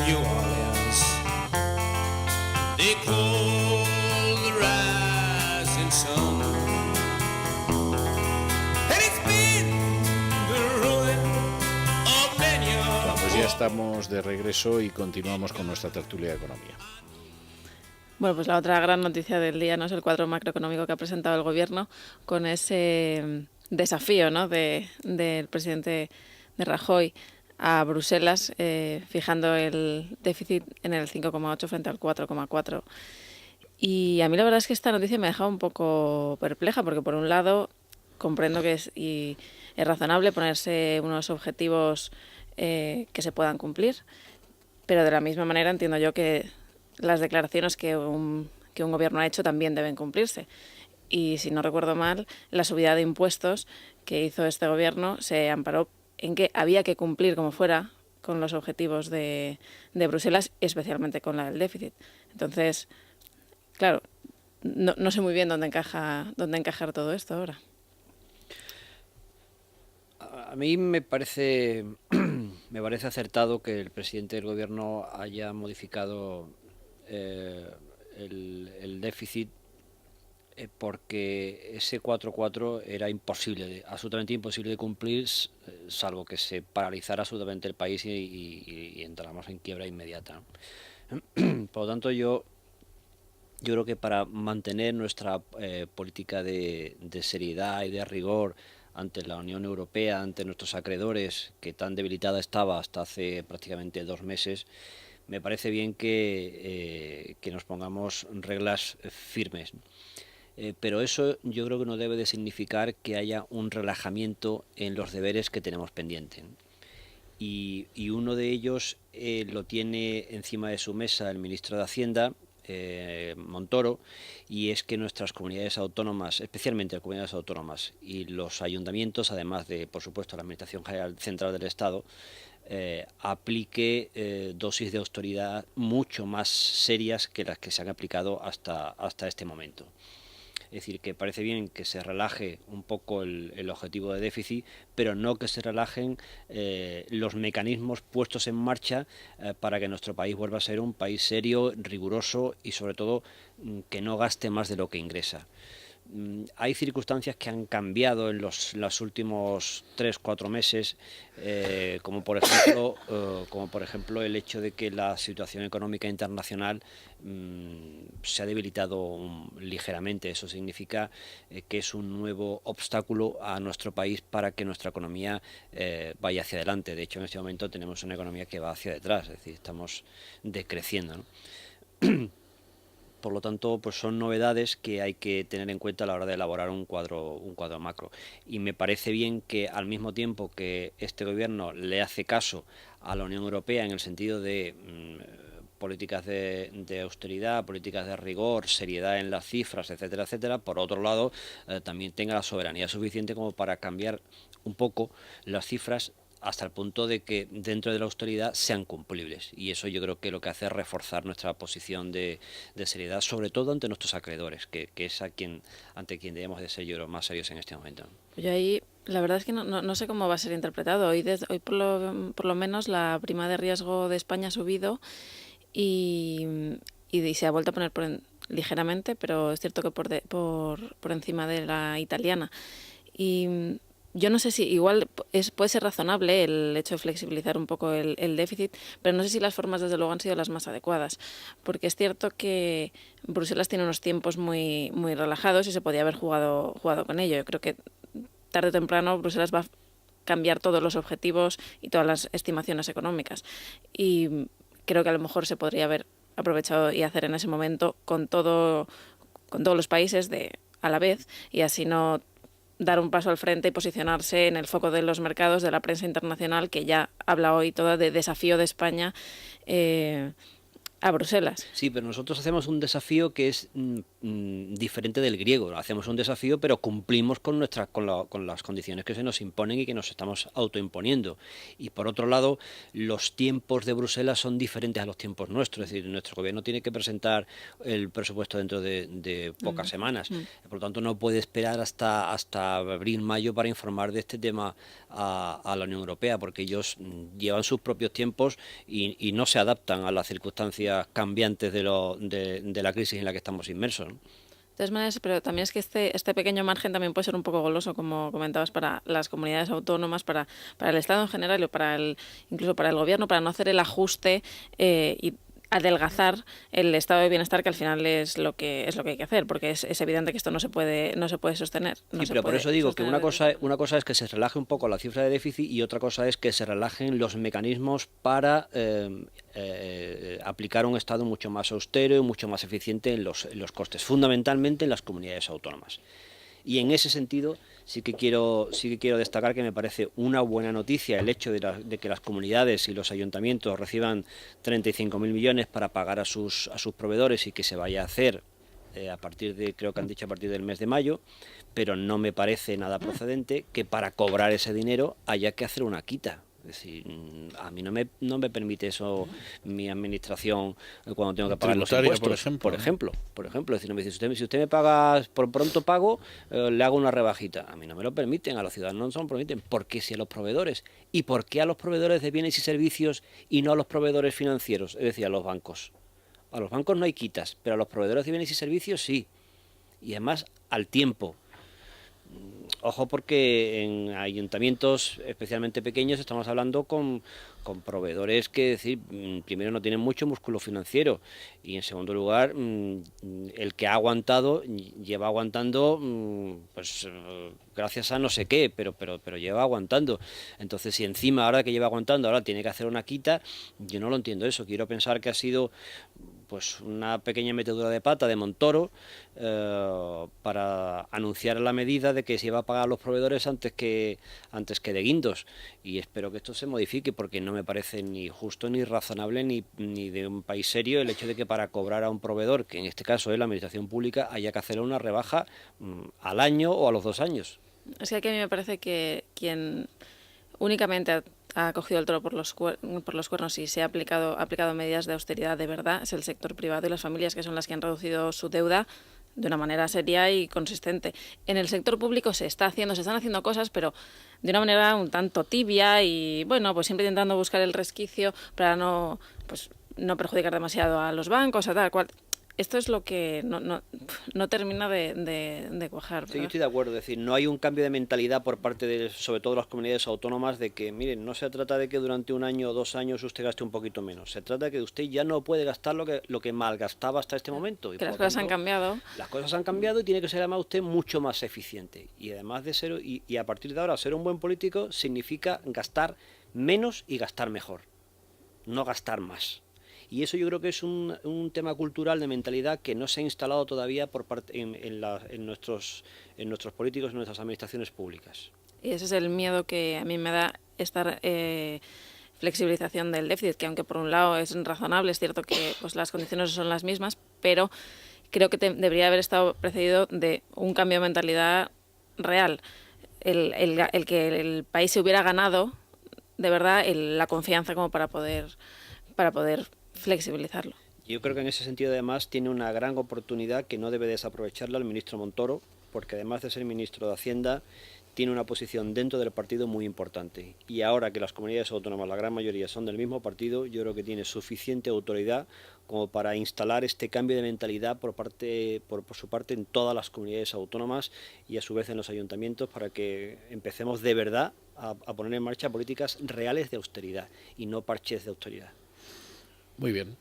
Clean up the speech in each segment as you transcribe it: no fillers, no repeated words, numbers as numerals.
New Orleans. They call the rising sun. And it's been the ruin of many a Pues ya estamos de regreso y continuamos con nuestra tertulia de economía. Bueno, pues la otra gran noticia del día no es el cuadro macroeconómico que ha presentado el gobierno con ese desafío, ¿no?, del presidente de Rajoy a Bruselas, fijando el déficit en el 5,8 frente al 4,4. Y a mí la verdad es que esta noticia me ha dejado un poco perpleja, porque por un lado comprendo que es razonable ponerse unos objetivos que se puedan cumplir, pero de la misma manera entiendo yo que las declaraciones que un gobierno ha hecho también deben cumplirse. Y si no recuerdo mal, la subida de impuestos que hizo este gobierno se amparó en que había que cumplir como fuera con los objetivos de Bruselas, especialmente con la del déficit. Entonces, claro, no sé muy bien dónde encajar todo esto ahora. A mí me parece acertado que el presidente del gobierno haya modificado el déficit, porque ese 4,4 era imposible, absolutamente imposible de cumplir, salvo que se paralizara absolutamente el país y entráramos en quiebra inmediata, ¿no? Por lo tanto, yo creo que para mantener nuestra política de seriedad y de rigor ante la Unión Europea, ante nuestros acreedores, que tan debilitada estaba hasta hace prácticamente 2 meses, me parece bien que nos pongamos reglas firmes. Pero eso yo creo que no debe de significar que haya un relajamiento en los deberes que tenemos pendientes. Y uno de ellos lo tiene encima de su mesa el ministro de Hacienda, Montoro, y es que nuestras comunidades autónomas, especialmente las comunidades autónomas y los ayuntamientos, además de, por supuesto, la Administración General Central del Estado, aplique dosis de austeridad mucho más serias que las que se han aplicado hasta este momento. Es decir, que parece bien que se relaje un poco el objetivo de déficit, pero no que se relajen los mecanismos puestos en marcha para que nuestro país vuelva a ser un país serio, riguroso y sobre todo que no gaste más de lo que ingresa. Hay circunstancias que han cambiado en los últimos 3-4 meses, como por ejemplo el hecho de que la situación económica internacional se ha debilitado ligeramente. Eso significa que es un nuevo obstáculo a nuestro país para que nuestra economía vaya hacia adelante. De hecho, en este momento tenemos una economía que va hacia detrás, es decir, estamos decreciendo, ¿no? Por lo tanto, pues son novedades que hay que tener en cuenta a la hora de elaborar un cuadro macro. Y me parece bien que al mismo tiempo que este gobierno le hace caso a la Unión Europea en el sentido de políticas de austeridad, políticas de rigor, seriedad en las cifras, etcétera, etcétera, por otro lado también tenga la soberanía suficiente como para cambiar un poco las cifras hasta el punto de que dentro de la austeridad sean cumplibles. Y eso yo creo que lo que hace es reforzar nuestra posición de seriedad, sobre todo ante nuestros acreedores, que es ante quien debemos de ser, yo creo, más serios en este momento. Yo ahí, la verdad es que no sé cómo va a ser interpretado. Hoy por lo menos la prima de riesgo de España ha subido y se ha vuelto a poner ligeramente, pero es cierto que por encima de la italiana. Y yo no sé si igual puede ser razonable el hecho de flexibilizar un poco el déficit, pero no sé si las formas desde luego han sido las más adecuadas, porque es cierto que Bruselas tiene unos tiempos muy, muy relajados y se podía haber jugado con ello. Yo creo que tarde o temprano Bruselas va a cambiar todos los objetivos y todas las estimaciones económicas, y creo que a lo mejor se podría haber aprovechado y hacer en ese momento con todos los países a la vez, y así no dar un paso al frente y posicionarse en el foco de los mercados, de la prensa internacional, que ya habla hoy toda de desafío de España a Bruselas. Sí, pero nosotros hacemos un desafío que es diferente del griego. Hacemos un desafío, pero cumplimos con con las condiciones que se nos imponen y que nos estamos autoimponiendo. Y por otro lado, los tiempos de Bruselas son diferentes a los tiempos nuestros. Es decir, nuestro gobierno tiene que presentar el presupuesto dentro de pocas semanas. Por lo tanto, no puede esperar hasta abril, mayo para informar de este tema a la Unión Europea, porque ellos llevan sus propios tiempos y no se adaptan a las circunstancias cambiantes de la crisis en la que estamos inmersos, ¿no? De todas maneras, pero también es que este pequeño margen también puede ser un poco goloso, como comentabas, para las comunidades autónomas, para el Estado en general y incluso para el Gobierno, para no hacer el ajuste y adelgazar el estado de bienestar, que al final es lo que hay que hacer, porque es evidente que esto no se puede sostener. Sí, pero por eso digo que una cosa es que se relaje un poco la cifra de déficit y otra cosa es que se relajen los mecanismos para aplicar un Estado mucho más austero y mucho más eficiente en los costes, fundamentalmente en las comunidades autónomas. Y en ese sentido sí que quiero destacar que me parece una buena noticia el hecho de que las comunidades y los ayuntamientos reciban 35.000 millones para pagar a sus proveedores y que se vaya a hacer creo que han dicho a partir del mes de mayo, pero no me parece nada procedente que para cobrar ese dinero haya que hacer una quita. Es decir, a mí no me permite eso mi administración cuando tengo que pagar los impuestos, por ejemplo. Es decir, no me dice, si usted me paga por pronto pago, le hago una rebajita. A mí no me lo permiten, a los ciudadanos no se lo permiten. ¿Por qué si a los proveedores? ¿Y por qué a los proveedores de bienes y servicios y no a los proveedores financieros? Es decir, a los bancos. A los bancos no hay quitas, pero a los proveedores de bienes y servicios sí. Y además al tiempo. Ojo, porque en ayuntamientos especialmente pequeños estamos hablando con proveedores que, decir, primero no tienen mucho músculo financiero y en segundo lugar el que ha aguantado lleva aguantando pues gracias a no sé qué, pero lleva aguantando. Entonces, si encima ahora que lleva aguantando ahora tiene que hacer una quita, yo no lo entiendo eso. Quiero pensar que ha sido pues una pequeña metedura de pata de Montoro para anunciar la medida de que se iba a pagar a los proveedores antes que de guindos, y espero que esto se modifique porque no me parece ni justo ni razonable ni de un país serio el hecho de que para cobrar a un proveedor, que en este caso es la administración pública, haya que hacer una rebaja al año o a los 2 años. Es que aquí a mí me parece que quien únicamente ha cogido el toro por los cuernos y se ha aplicado medidas de austeridad de verdad es el sector privado y las familias, que son las que han reducido su deuda de una manera seria y consistente. En el sector público se están haciendo cosas, pero de una manera un tanto tibia y, bueno, pues siempre intentando buscar el resquicio para no perjudicar demasiado a los bancos, a tal cual. Esto es lo que no termina de cuajar, ¿verdad? Sí, yo estoy de acuerdo. Es decir, no hay un cambio de mentalidad por parte de, sobre todo, las comunidades autónomas de que, miren, no se trata de que durante 1 año o 2 años usted gaste un poquito menos. Se trata de que usted ya no puede gastar lo que malgastaba hasta este momento. Y que las cosas han cambiado. Las cosas han cambiado y tiene que ser además usted mucho más eficiente. Y además de ser, y a partir de ahora, ser un buen político significa gastar menos y gastar mejor. No gastar más. Y eso yo creo que es un tema cultural de mentalidad que no se ha instalado todavía por parte en nuestros políticos, en nuestras administraciones públicas. Y ese es el miedo que a mí me da esta flexibilización del déficit, que aunque por un lado es razonable, es cierto que pues las condiciones son las mismas, pero creo que debería haber estado precedido de un cambio de mentalidad real. El que el país se hubiera ganado de verdad la confianza como para poder flexibilizarlo. Yo creo que en ese sentido además tiene una gran oportunidad que no debe desaprovecharla el ministro Montoro, porque además de ser ministro de Hacienda tiene una posición dentro del partido muy importante, y ahora que las comunidades autónomas, la gran mayoría son del mismo partido, yo creo que tiene suficiente autoridad como para instalar este cambio de mentalidad por su parte en todas las comunidades autónomas y a su vez en los ayuntamientos, para que empecemos de verdad a poner en marcha políticas reales de austeridad y no parches de austeridad. Muy bien,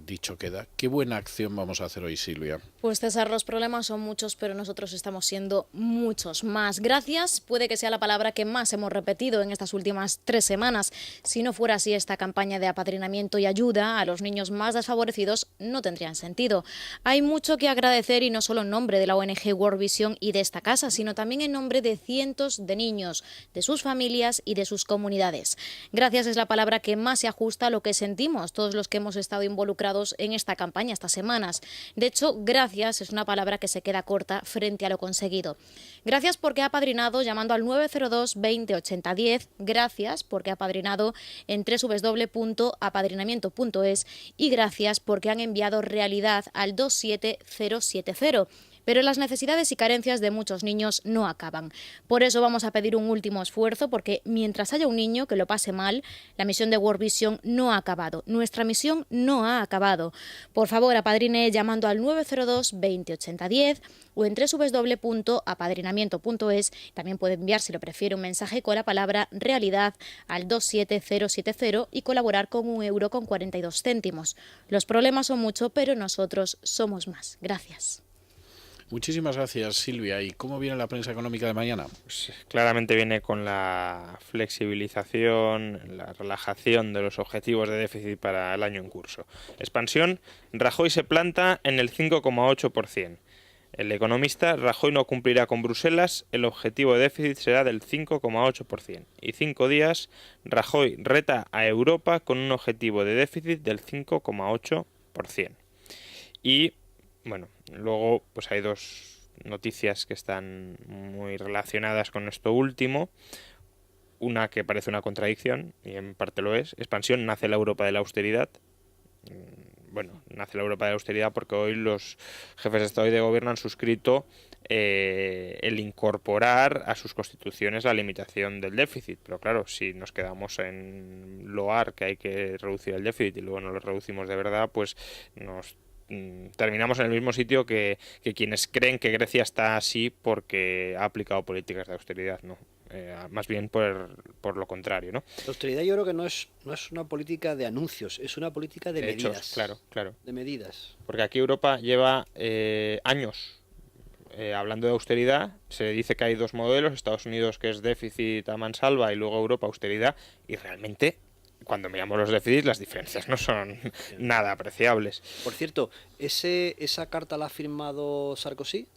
dicho queda. ¿Qué buena acción vamos a hacer hoy, Silvia? Pues César, los problemas son muchos, pero nosotros estamos siendo muchos más. Gracias puede que sea la palabra que más hemos repetido en estas últimas 3 semanas. Si no fuera así, esta campaña de apadrinamiento y ayuda a los niños más desfavorecidos no tendrían sentido. Hay mucho que agradecer, y no solo en nombre de la ONG World Vision y de esta casa, sino también en nombre de cientos de niños, de sus familias y de sus comunidades. Gracias es la palabra que más se ajusta a lo que sentimos todos los que hemos estado estado involucrados en esta campaña estas semanas. De hecho, gracias es una palabra que se queda corta frente a lo conseguido. Gracias porque ha apadrinado llamando al 902 20 80 10, gracias porque ha apadrinado en www.apadrinamiento.es y gracias porque han enviado realidad al 27070. Pero las necesidades y carencias de muchos niños no acaban. Por eso vamos a pedir un último esfuerzo, porque mientras haya un niño que lo pase mal, la misión de World Vision no ha acabado. Nuestra misión no ha acabado. Por favor, apadrine llamando al 902 20 80 10 o en www.apadrinamiento.es. También puede enviar, si lo prefiere, un mensaje con la palabra realidad al 27070 y colaborar con €1,42. Los problemas son muchos, pero nosotros somos más. Gracias. Muchísimas gracias, Silvia. ¿Y cómo viene la prensa económica de mañana? Pues claramente viene con la flexibilización, la relajación de los objetivos de déficit para el año en curso. Expansión, Rajoy se planta en el 5,8%. El economista, Rajoy no cumplirá con Bruselas, el objetivo de déficit será del 5,8%. Y 5 días, Rajoy reta a Europa con un objetivo de déficit del 5,8%. Y bueno, luego pues hay dos noticias que están muy relacionadas con esto último. Una que parece una contradicción, y en parte lo es. Expansión, nace la Europa de la austeridad. Bueno, nace la Europa de la austeridad porque hoy los jefes de Estado y de Gobierno han suscrito el incorporar a sus constituciones la limitación del déficit. Pero claro, si nos quedamos en loar que hay que reducir el déficit y luego no lo reducimos de verdad, pues nos terminamos en el mismo sitio que quienes creen que Grecia está así porque ha aplicado políticas de austeridad, ¿no? Más bien por lo contrario, ¿no? La austeridad yo creo que no es una política de anuncios, es una política de medidas. Hechos, claro. De medidas. Porque aquí Europa lleva años hablando de austeridad. Se dice que hay dos modelos, Estados Unidos que es déficit a mansalva y luego Europa austeridad, y realmente cuando miramos los déficits las diferencias no son nada apreciables. Por cierto, ¿esa carta la ha firmado Sarkozy?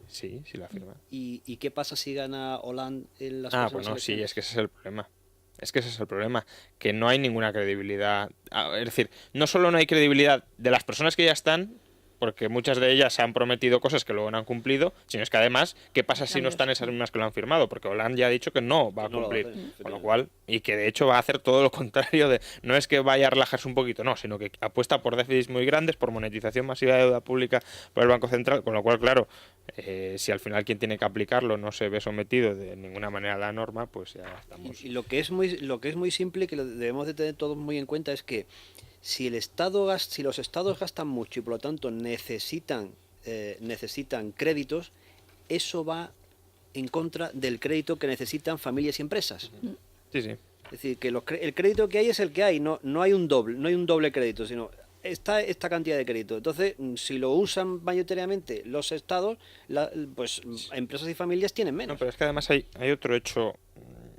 Sí la firma. ¿Y qué pasa si gana Hollande en las próximas bueno, elecciones? sí, es que ese es el problema. Que no hay ninguna credibilidad. Es decir, no solo no hay credibilidad de las personas que ya están, porque muchas de ellas se han prometido cosas que luego no han cumplido, sino es que además, ¿qué pasa si no están esas mismas que lo han firmado? Porque Hollande ya ha dicho que no va a cumplir, con lo cual, y que de hecho va a hacer todo lo contrario, no es que vaya a relajarse un poquito, no, sino que apuesta por déficits muy grandes, por monetización masiva de deuda pública por el Banco Central, con lo cual, claro, si al final quien tiene que aplicarlo no se ve sometido de ninguna manera a la norma, pues ya estamos. Y lo que es muy simple y que lo debemos de tener todos muy en cuenta es que si los estados gastan mucho y por lo tanto necesitan créditos, eso va en contra del crédito que necesitan familias y empresas. Sí. Es decir, que el crédito que hay es el que hay, no hay un doble crédito, sino esta cantidad de crédito. Entonces, si lo usan mayoritariamente los estados, pues empresas y familias tienen menos. No, pero es que además hay otro hecho.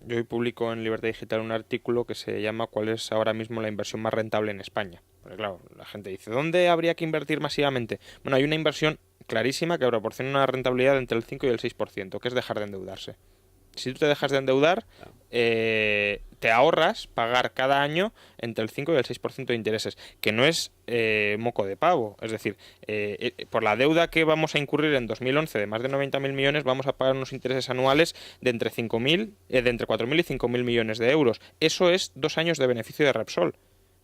Yo hoy publico en Libertad Digital un artículo que se llama ¿cuál es ahora mismo la inversión más rentable en España? Porque claro, la gente dice, ¿dónde habría que invertir masivamente? Bueno, hay una inversión clarísima que proporciona una rentabilidad entre el 5 y el 6%, que es dejar de endeudarse. Si tú te dejas de endeudar, te ahorras pagar cada año entre el 5 y el 6% de intereses, que no es moco de pavo. Es decir, por la deuda que vamos a incurrir en 2011 de más de 90.000 millones, vamos a pagar unos intereses anuales de entre 4.000 y 5.000 millones de euros. Eso es 2 años de beneficio de Repsol.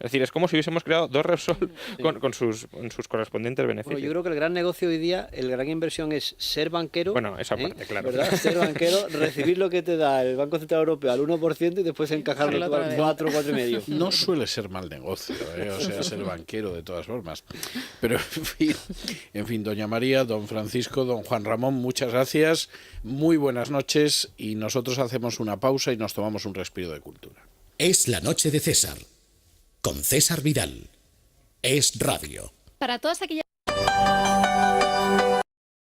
Es decir, es como si hubiésemos creado dos Repsol con sus correspondientes beneficios. Bueno, yo creo que el gran negocio hoy día, el gran inversión es ser banquero. Bueno, esa parte, claro. ¿Verdad? Ser banquero, recibir lo que te da el Banco Central Europeo al 1% y después encajarlo todo al 4,5%. No suele ser mal negocio, o sea, ser banquero de todas formas. Pero en fin, doña María, don Francisco, don Juan Ramón, muchas gracias, muy buenas noches y nosotros hacemos una pausa y nos tomamos un respiro de cultura. Es la noche de César. Con César Vidal. Es Radio. Para todas aquellas